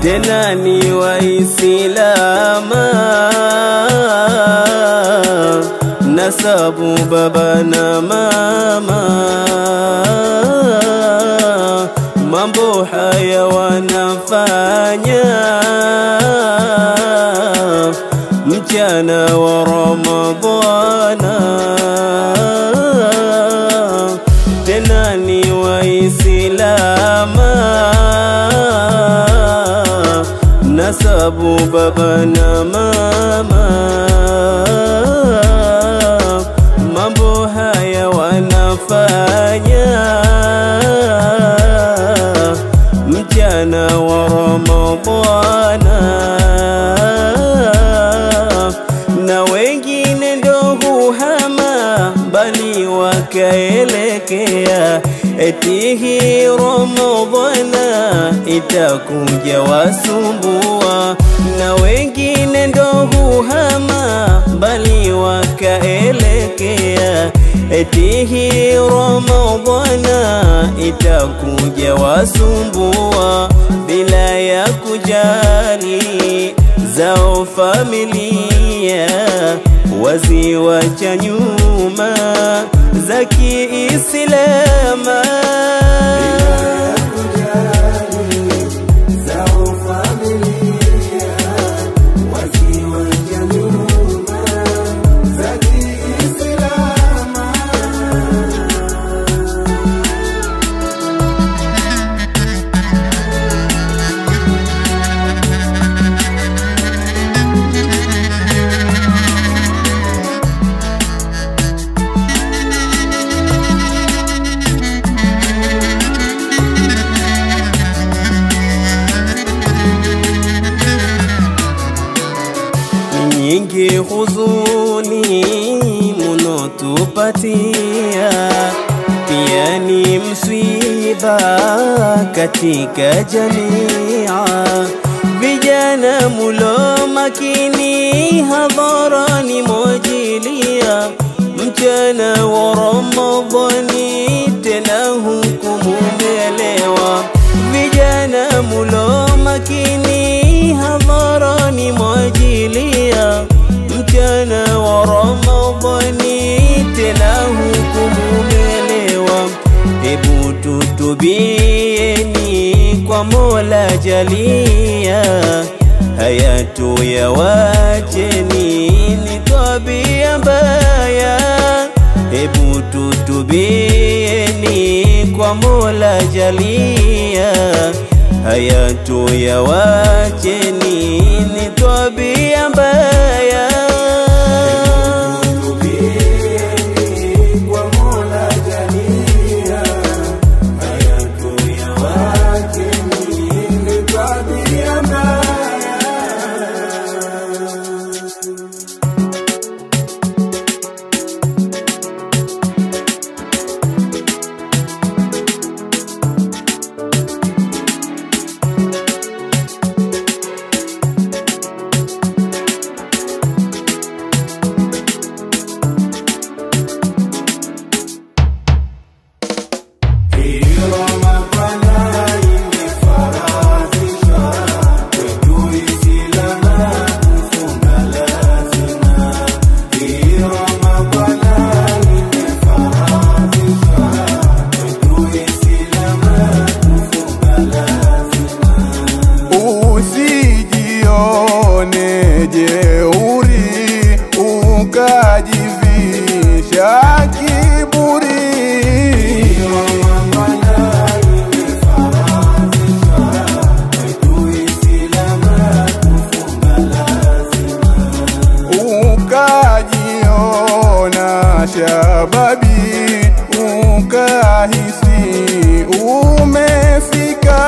Tena ni Waislama, nasabu baba na mama, mambo haya wanafanya mchana wa Ramadhana. Tena ni Waislama, nasabu baba na mama, mambo haya wanafanya mchana wa Ramadhana. Na wengine ndo huhama bali wakaelekea eti hii Ramadhana itakuja wasumbua. Na wengine ndo huhama bali wakaelekea eti hii Ramadhana itakuja wasumbua, bila ya kujali zao familia, waziwacha nyuma za Kiislama. Nyingi huzuni munotupatia, pia ni msiba katika jamia. Vijana mulo makini hadharani mojilia, mchana wa Ramadhani tena hukumu melewa. Vijana mulo makini hadharani mojilia, mchana wa Ramadhani tena hukumu melewa. Hebu tutubieni kwa Mola jalia, haya tuyawacheni ni tabia mbaya. Hebu tutubieni kwa Mola jalia, haya tuyawacheni ni tabia mbaya. ukahisi umefika.